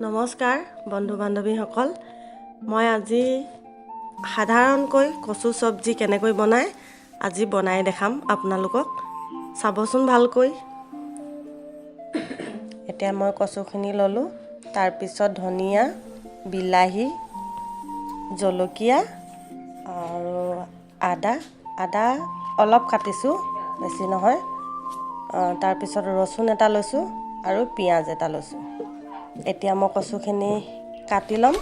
নমস্কাৰ বন্ধু বান্ধৱীসকল, মই আজি সাধাৰণকৈ কচু চব্জি কেনেকৈ বনাই আজি বনাই দেখাম আপোনালোকক। চাবচোন ভালকৈ। এতিয়া মই কচুখিনি ল'লোঁ, তাৰপিছত ধনিয়া, বিলাহী, জলকীয়া আৰু আদা অলপ কাটিছোঁ, বেছি নহয়। তাৰপিছত ৰচুন এটা লৈছোঁ আৰু পিঁয়াজ এটা লৈছোঁ। এতিয়া মই কচুখিনি কাটি ল'ম।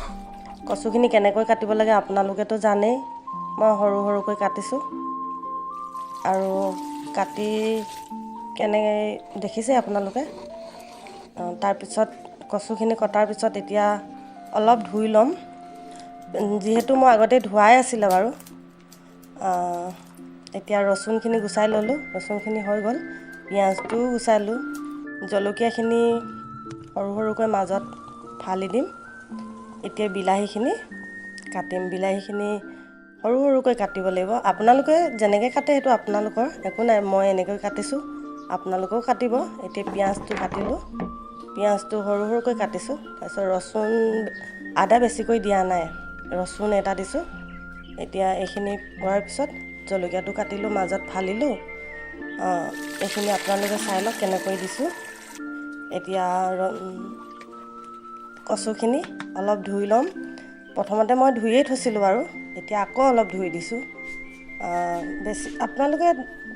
কচুখিনি কেনেকৈ কাটিব লাগে আপোনালোকেতো জানেই। মই সৰু সৰুকৈ কাটিছোঁ আৰু কাটি কেনেকৈ দেখিছে আপোনালোকে। তাৰপিছত কচুখিনি কটাৰ পিছত এতিয়া অলপ ধুই ল'ম, যিহেতু মই আগতে ধোৱাই আছিলে বাৰু। এতিয়া ৰচুনখিনি গুচাই ল'লোঁ, ৰচুনখিনি হৈ গ'ল। পিঁয়াজটোও গুচালোঁ, জলকীয়াখিনি সৰু সৰুকৈ মাজত ফালি দিম। এতিয়া বিলাহীখিনি কাটিম, বিলাহীখিনি সৰু সৰুকৈ কাটিব লাগিব। আপোনালোকে যেনেকৈ কাটে সেইটো আপোনালোকৰ, একো নাই। মই এনেকৈ কাটিছোঁ, আপোনালোকেও কাটিব। এতিয়া পিঁয়াজটো কাটিলোঁ, পিঁয়াজটো সৰু সৰুকৈ কাটিছোঁ। তাৰপিছত ৰচুন, আদা বেছিকৈ দিয়া নাই, ৰচুন এটা দিছোঁ। এতিয়া এইখিনি হোৱাৰ পিছত জলকীয়াটো কাটিলোঁ, মাজত ফালিলোঁ। এইখিনি আপোনালোকে চাই লওক কেনেকৈ দিছোঁ। এতিয়া কচুখিনি অলপ ধুই ল'ম। প্ৰথমতে মই ধুইয়ে থৈছিলোঁ বাৰু, এতিয়া আকৌ অলপ ধুই দিছোঁ। বেছি আপোনালোকে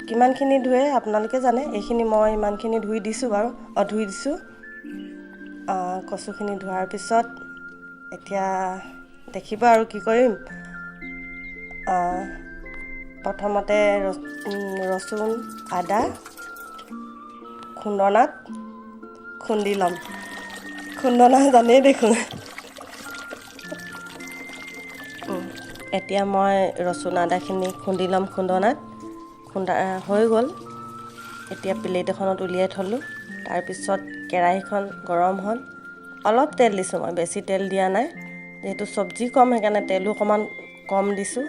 কিমানখিনি ধুৱে আপোনালোকে জানে। এইখিনি মই ইমানখিনি ধুই দিছোঁ বাৰু, ধুই দিছোঁ। কচুখিনি ধোৱাৰ পিছত এতিয়া দেখিব আৰু কি কৰিম। প্ৰথমতে ৰচুন, আদা খুন্দনাত খুন্দি ল'ম। খুন্দনা জানেই দেখোন। এতিয়া মই ৰচুন আদাখিনি খুন্দি ল'ম খুন্দনাত। খুন্দা হৈ গ'ল। এতিয়া প্লেট এখনত উলিয়াই থ'লোঁ। তাৰপিছত কেৰাহীখন গৰম হ'ল, অলপ তেল দিছোঁ মই, বেছি তেল দিয়া নাই। যিহেতু চব্জি কম, সেইকাৰণে তেলো অকণমান কম দিছোঁ।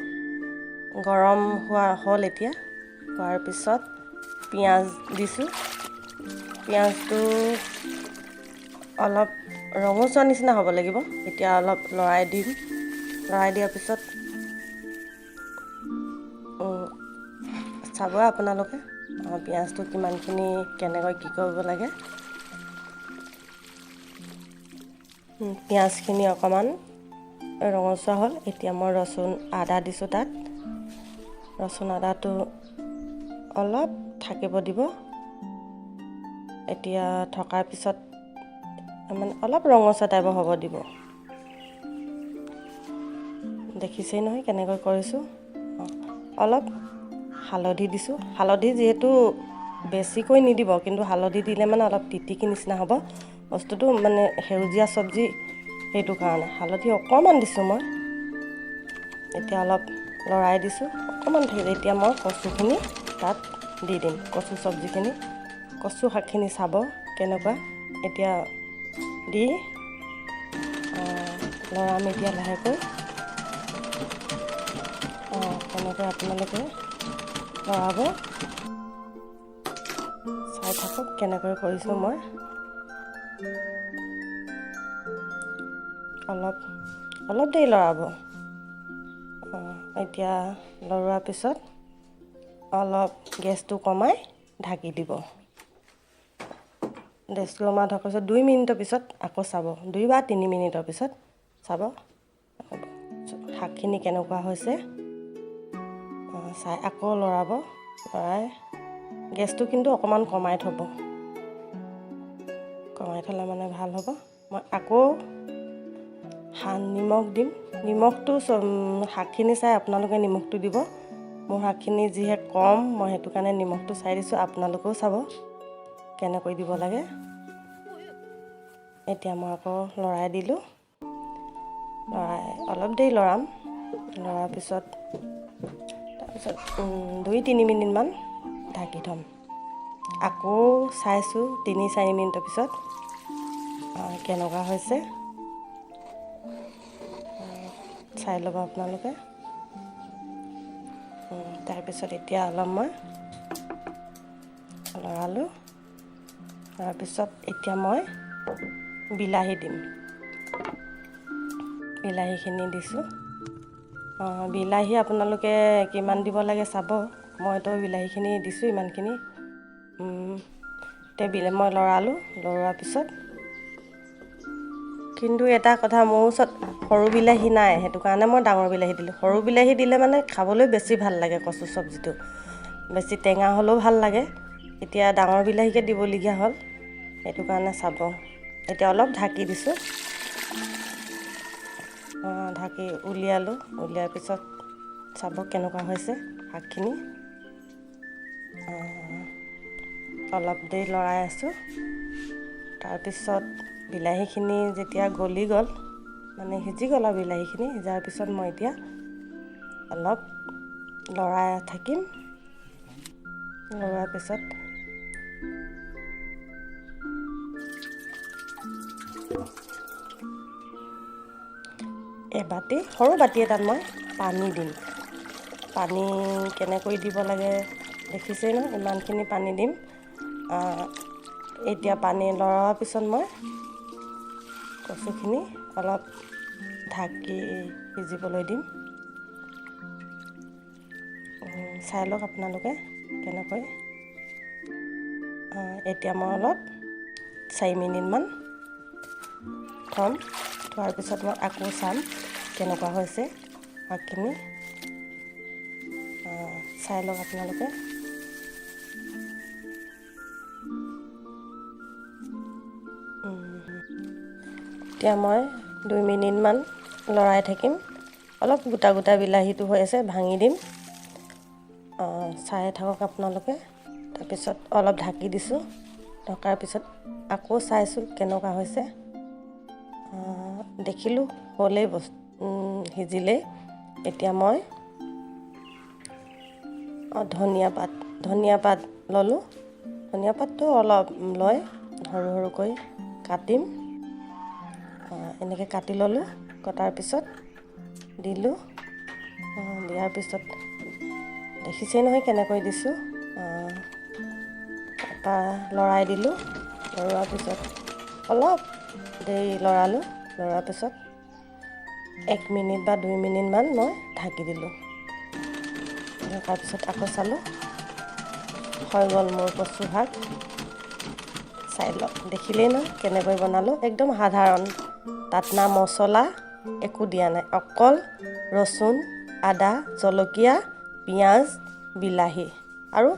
গৰম হ'ল এতিয়া। হোৱাৰ পিছত পিঁয়াজ দিছোঁ। পিঁয়াজটো অলপ ৰঙচুৱা নিচিনা হ'ব লাগিব। এতিয়া অলপ লৰাই দিম। লৰাই দিয়াৰ পিছত চাব আপোনালোকে পিঁয়াজটো কিমানখিনি, কেনেকৈ কি কৰিব লাগে। পিঁয়াজখিনি অকণমান ৰঙচুৱা হ'ল। এতিয়া মই ৰচুন, আদা দিছোঁ তাত। ৰচুন আদাটো অলপ থাকিব দিব। এতিয়া থকাৰ পিছত মানে অলপ ৰঙচুৱা টাইপৰ হ'ব দিব। দেখিছেই নহয় কেনেকৈ কৰিছোঁ। অলপ হালধি দিছোঁ। হালধি যিহেতু বেছিকৈ নিদিব, কিন্তু হালধি দিলে মানে অলপ তিতিকি নিচিনা হ'ব বস্তুটো, মানে সেউজীয়া চব্জি, সেইটো কাৰণে হালধি অকণমান দিছোঁ মই। এতিয়া অলপ লৰাই দিছোঁ অকণমান। এতিয়া মই কচুখিনি তাত দি দিম, কচু চব্জিখিনি। কচু শাকখিনি চাব কেনেকুৱা। এতিয়া দি লৰাম এতিয়া লাহেকৈ। তেনেকৈ আপোনালোকে লৰাব, চাই থাকক কেনেকৈ কৰিছোঁ মই। অলপ দেৰি লৰাব। এতিয়া লৰোৱাৰ পিছত অলপ গেছটো কমাই ঢাকি দিব। গেছটো কমাই থকাৰ পিছত 2 মিনিটৰ পিছত আকৌ চাব, 2 বা 3 মিনিটৰ পিছত চাব শাকখিনি কেনেকুৱা হৈছে। চাই আকৌ লৰাব। লৰাই গেছটো কিন্তু অকণমান কমাই থ'ব, কমাই থ'লে মানে ভাল হ'ব। মই আকৌ নিমখ দিম। নিমখটো শাকখিনি চাই আপোনালোকে নিমখটো দিব। মোৰ শাকখিনি যিহে কম, মই সেইটো কাৰণে নিমখটো চাই দিছোঁ। আপোনালোকেও চাব কেনেকৈ দিব লাগে। এতিয়া মই আকৌ লৰাই দিলোঁ। লৰাই অলপ দেৰি লৰাম। লৰাৰ পিছত তাৰপিছত 2-3 মিনিটমান ঢাকি থ'ম। আকৌ চাইছোঁ 3-4 মিনিটৰ পিছত কেনেকুৱা হৈছে চাই ল'ব আপোনালোকে। তাৰপিছত এতিয়া অলপ মই লৰালোঁ। তাৰপিছত এতিয়া মই বিলাহী দিম। বিলাহীখিনি দিছোঁ। বিলাহী আপোনালোকে কিমান দিব লাগে চাব। মইতো বিলাহীখিনি দিছোঁ ইমানখিনি। এতিয়া মই লৰোৱাৰ পিছত কিন্তু এটা কথা, মোৰ ওচৰত সৰু বিলাহী নাই, সেইটো কাৰণে মই ডাঙৰ বিলাহী দিলোঁ। সৰু বিলাহী দিলে মানে খাবলৈ বেছি ভাল লাগে, কচু চব্জিটো বেছি টেঙা হ'লেও ভাল লাগে। এতিয়া ডাঙৰ বিলাহীকে দিবলগীয়া হ'ল, সেইটো কাৰণে চাব। এতিয়া অলপ ঢাকি দিছোঁ। ঢাকি উলিয়ালোঁ। উলিয়াৰ পিছত চাব কেনেকুৱা হৈছে শাকখিনি। অলপ দেৰি লৰাই আছোঁ। তাৰপিছত বিলাহীখিনি যেতিয়া গলি গ'ল, মানে সিজি গ'ল আৰু বিলাহীখিনি সিজাৰ পিছত মই এতিয়া অলপ লৰাই থাকিম। লৰোৱাৰ পিছত সৰু বাতি এটাত মই পানী দিম। পানী কেনেকৈ দিব লাগে দেখিছেই ন, ইমানখিনি পানী দিম। এতিয়া পানী লৰোৱাৰ পিছত মই কচুখিনি অলপ ঢাকি সিজিবলৈ দিম। চাই লওক আপোনালোকে কেনেকৈ। এতিয়া মই অলপ 4 মিনিটমান থ'ম। থোৱাৰ পিছত মই আকৌ চাম কেনেকুৱা হৈছে শাকখিনি। চাই লওক আপোনালোকে। এতিয়া মই 2 মিনিটমান লৰাই থাকিম। অলপ গোটা গোটা বিলাহীটো হৈ আছে, ভাঙি দিম। চাই থাকক আপোনালোকে। তাৰপিছত অলপ ঢাকি দিছোঁ। ঢকাৰ পিছত আকৌ চাইছোঁ কেনেকুৱা হৈছে। দেখিলোঁ হ'লেই সিজিলেই। এতিয়া মই ধনিয়া পাত ল'লোঁ। ধনিয়া পাতটো অলপ লৈ সৰু সৰুকৈ কাটিম। এনেকৈ কাটি ল'লোঁ। কটাৰ পিছত দিলোঁ। দিয়াৰ পিছত দেখিছেই নহয় কেনেকৈ দিছোঁ। তাৰপৰা লৰাই দিলোঁ। লৰোৱাৰ পিছত অলপ দেৰি লৰালোঁ। লৰোৱাৰ পিছত 1 মিনিট বা 2 মিনিটমান মই ঢাকি দিলোঁ। তাৰপিছত আকৌ চালোঁ, হৈ গ'ল মোৰ কচু শাক। চাই লওক, দেখিলেই ন কেনেকৈ বনালোঁ। একদম সাধাৰণ, তাত না মছলা একো দিয়া নাই, অকল ৰচুন, আদা, জলকীয়া, পিঁয়াজ, বিলাহী আৰু